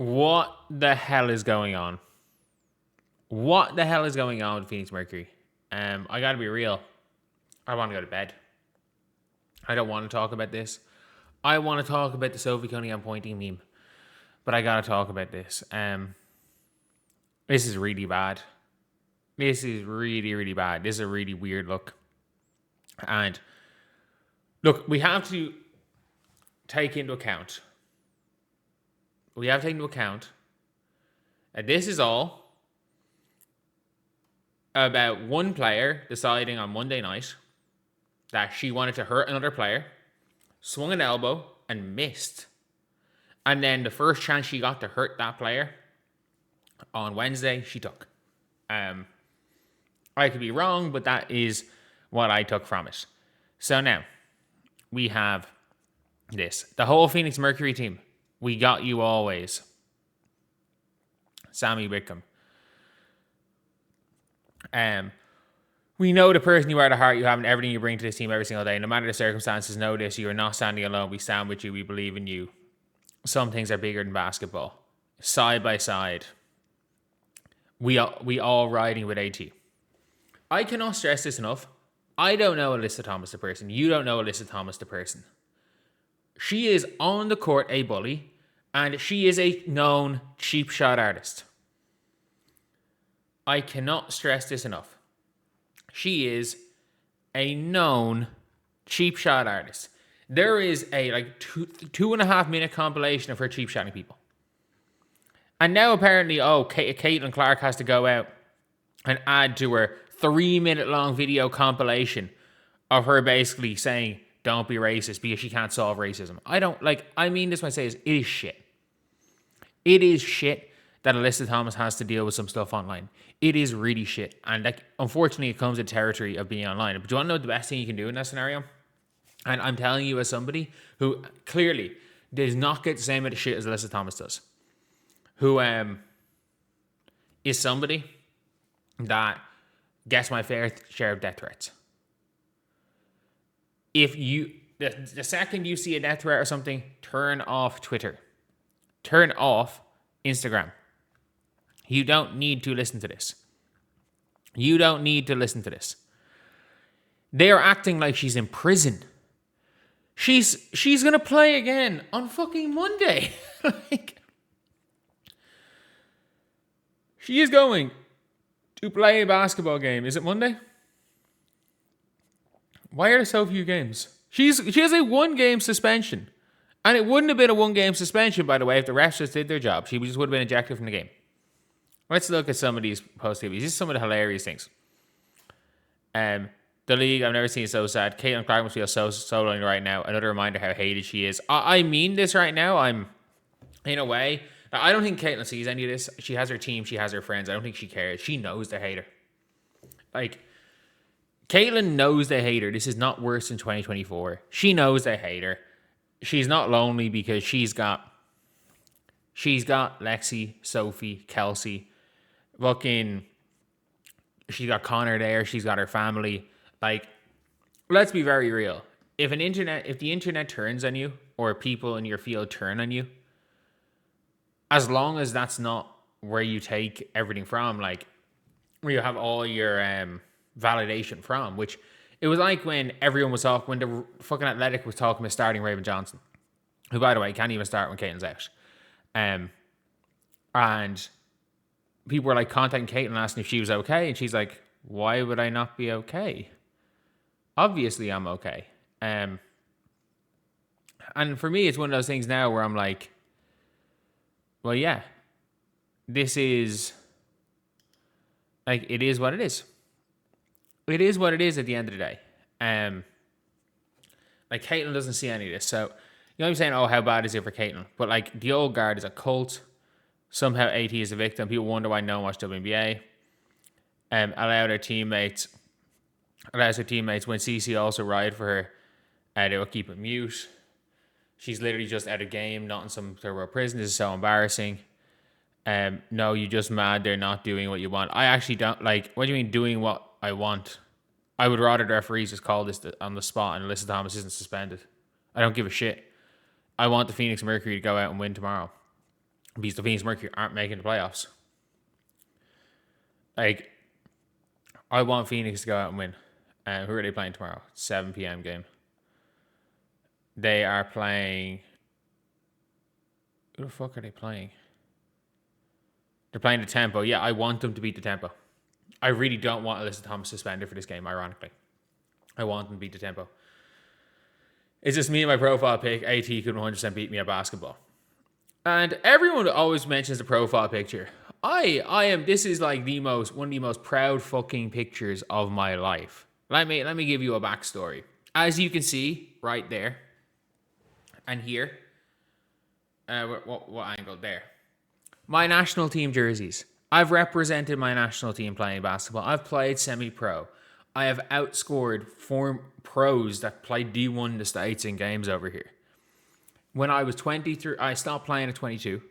What the hell is going on? What the hell is going on with Phoenix Mercury? I gotta be real. I want to go to bed. I don't want to talk about this. I want to talk about the Sophie Cunningham pointing meme, but I gotta talk about this. This is really bad. This is really, really bad. This is a really weird look. And look, we have to take into account. We have to take into account that this is all about one player deciding on Monday night that she wanted to hurt another player, swung an elbow, and missed. And then the first chance she got to hurt that player on Wednesday, she took. I could be wrong, but that is what I took from it. So now, we have this. The whole Phoenix Mercury team. We got you always. Sammy Wickham. We know the person you are, the heart you have, and everything you bring to this team every single day. No matter the circumstances, know this. You are not standing alone. We stand with you. We believe in you. Some things are bigger than basketball. Side by side. We all riding with AT. I cannot stress this enough. I don't know Alyssa Thomas the person. You don't know Alyssa Thomas the person. She is on the court a bully, and she is a known cheap shot artist. I cannot stress this enough. She is a known cheap shot artist. There is a 2.5 minute compilation of her cheap shotting people. And now apparently, Caitlin Clark has to go out and add to her 3-minute long video compilation of her basically saying, don't be racist because she can't solve racism. I mean this when I say is, it is shit. It is shit that Alyssa Thomas has to deal with some stuff online. It is really shit. And unfortunately, it comes with territory of being online. But do you want to know what the best thing you can do in that scenario? And I'm telling you as somebody who clearly does not get the same amount of shit as Alyssa Thomas does. Who is somebody that gets my fair share of death threats. If you, the second you see a death threat or something, turn off Twitter. Turn off Instagram. You don't need to listen to this. You don't need to listen to this. They are acting like she's in prison. She's going to play again on fucking Monday. She is going to play a basketball game. Is it Monday? Why are there so few games? She has a 1-game suspension. And it wouldn't have been a 1-game suspension, by the way, if the refs just did their job. She just would have been ejected from the game. Let's look at some of these post-TVs. These are some of the hilarious things. The league, I've never seen so sad. Caitlin Clark must feel so lonely right now. Another reminder how hated she is. I mean this right now. I'm, in a way, I don't think Caitlin sees any of this. She has her team. She has her friends. I don't think she cares. She knows they hate her. Caitlin knows they hate her. This is not worse than 2024. She knows they hate her. She's not lonely because she's got Lexi, Sophie, Kelsey, she's got Connor there. She's got her family. Let's be very real. If the internet turns on you or people in your field turn on you, as long as that's not where you take everything from, where you have all your validation from, which it was like when everyone was talking, when the fucking Athletic was talking about starting Raven Johnson, who, by the way, can't even start when Caitlin's out. And people were contacting Caitlin asking if she was okay, and she's like, why would I not be okay? Obviously I'm okay. And for me, it's one of those things now where I'm like, well, yeah, this is, it is what it is. It is what it is at the end of the day. Caitlin doesn't see any of this. So, I'm saying, oh, how bad is it for Caitlin? But, the old guard is a cult. Somehow AT is a victim. People wonder why no one watched WNBA. Allows her teammates, when CC also ride for her, they will keep it mute. She's literally just out of game, not in some third world prison. This is so embarrassing. No, you're just mad they're not doing what you want. I actually don't, what do you mean doing what I want? I would rather the referees just call this on the spot and Alyssa Thomas isn't suspended. I don't give a shit. I want the Phoenix Mercury to go out and win tomorrow. because the Phoenix Mercury aren't making the playoffs. Like, I want Phoenix to go out and win. Who are they playing tomorrow? 7 p.m. game. They are playing... Who the fuck are they playing? They're playing the Tempo. Yeah, I want them to beat the Tempo. I really don't want Alyssa Thomas suspended for this game, ironically. I want them to beat the Tempo. It's just me and my profile pick. AT could 100% beat me at basketball. And everyone always mentions the profile picture. This is like one of the most proud fucking pictures of my life. Let me give you a backstory. As you can see, right there, and here, what angle there? My national team jerseys. I've represented my national team playing basketball. I've played semi-pro. I have outscored 4 pros that played D1 in the States in games over here. When I was 23, I stopped playing at 22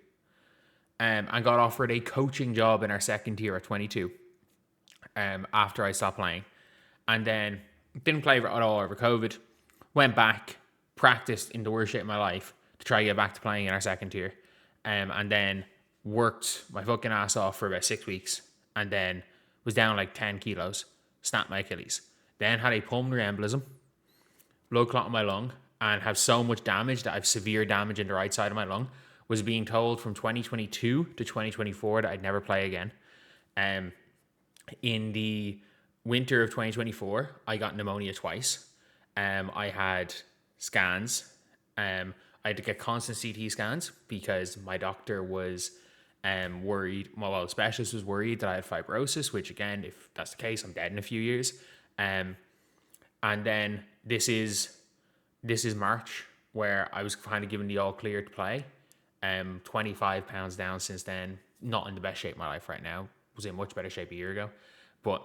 and got offered a coaching job in our second tier at 22 after I stopped playing. And then didn't play at all over COVID. Went back, practiced in the worst shit of my life to try to get back to playing in our second tier. And then worked my fucking ass off for about 6 weeks. And then was down like 10 kilos. Snapped my Achilles. Then had a pulmonary embolism. Blood clot in my lung. And have so much damage that I have severe damage in the right side of my lung. Was being told from 2022 to 2024 that I'd never play again. In the winter of 2024, I got pneumonia twice. I had scans. I had to get constant CT scans because my doctor was worried. Well, the specialist was worried that I had fibrosis, which again, if that's the case, I'm dead in a few years. And then this is March, where I was kind of given the all clear to play. 25 pounds down since then. Not in the best shape of my life right now. Was in much better shape a year ago. But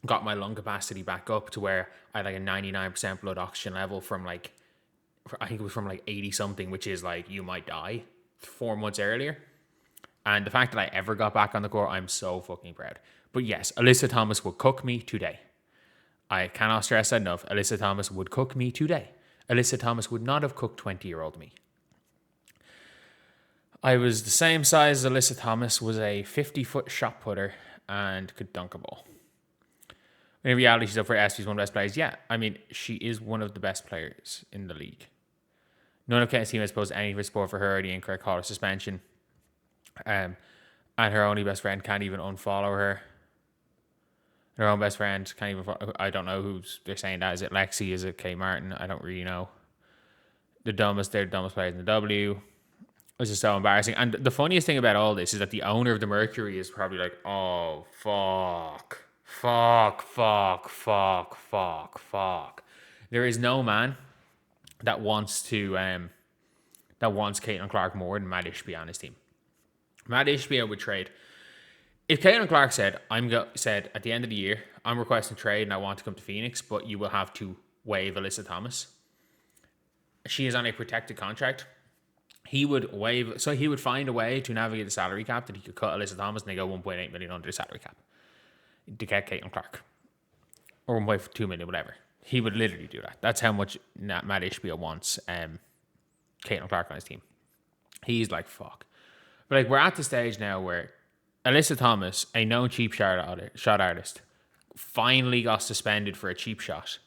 got my lung capacity back up to where I had like a 99% blood oxygen level from like, I think it was from like 80 something, which is like, you might die 4 months earlier. And the fact that I ever got back on the court, I'm so fucking proud. But yes, Alyssa Thomas would cook me today. I cannot stress that enough. Alyssa Thomas would cook me today. Alyssa Thomas would not have cooked 20-year-old me. I was the same size as Alyssa Thomas, was a 50-foot shot putter, and could dunk a ball. In reality, she's up for SP's one of the best players. Yeah, I mean, she is one of the best players in the league. None of Ken's teammates posed any support for her or the incorrect call or suspension. And her only best friend can't even unfollow her. Her own best friend can't even follow. I don't know who they're saying that. Is it Lexi? Is it Kay Martin? I don't really know. They're the dumbest players in the W. It's just so embarrassing. And the funniest thing about all this is that the owner of the Mercury is probably like, oh, fuck. There is no man that wants Caitlin Clark more than Matt Ishbia on his team. Matt Ishbia would trade. If Caitlin Clark said at the end of the year, I'm requesting trade and I want to come to Phoenix, but you will have to waive Alyssa Thomas. She is on a protected contract. He would find a way to navigate the salary cap that he could cut Alyssa Thomas and they go 1.8 million under the salary cap to get Caitlin Clark. Or 1.2 million, whatever. He would literally do that. That's how much Matt Ishbia wants Caitlin Clark on his team. He's like, fuck. But like, we're at the stage now where Alyssa Thomas, a known cheap shot artist, finally got suspended for a cheap shot.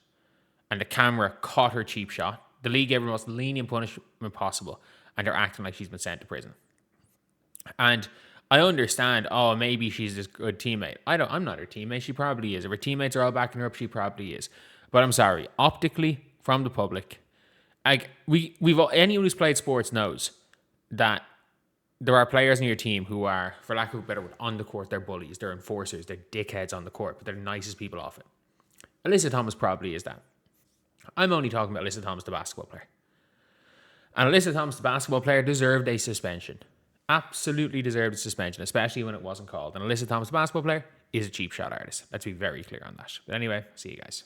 And the camera caught her cheap shot. The league gave her the most lenient punishment possible. And they're acting like she's been sent to prison. And I understand, maybe she's this good teammate. I'm not her teammate. She probably is. If her teammates are all backing her up, she probably is. But I'm sorry. Optically, from the public, like anyone who's played sports knows that there are players in your team who are, for lack of a better word, on the court, they're bullies, they're enforcers, they're dickheads on the court, but they're the nicest people off it. Alyssa Thomas probably is that. I'm only talking about Alyssa Thomas, the basketball player. And Alyssa Thomas, the basketball player, deserved a suspension. Absolutely deserved a suspension, especially when it wasn't called. And Alyssa Thomas, the basketball player, is a cheap shot artist. Let's be very clear on that. But anyway, see you guys.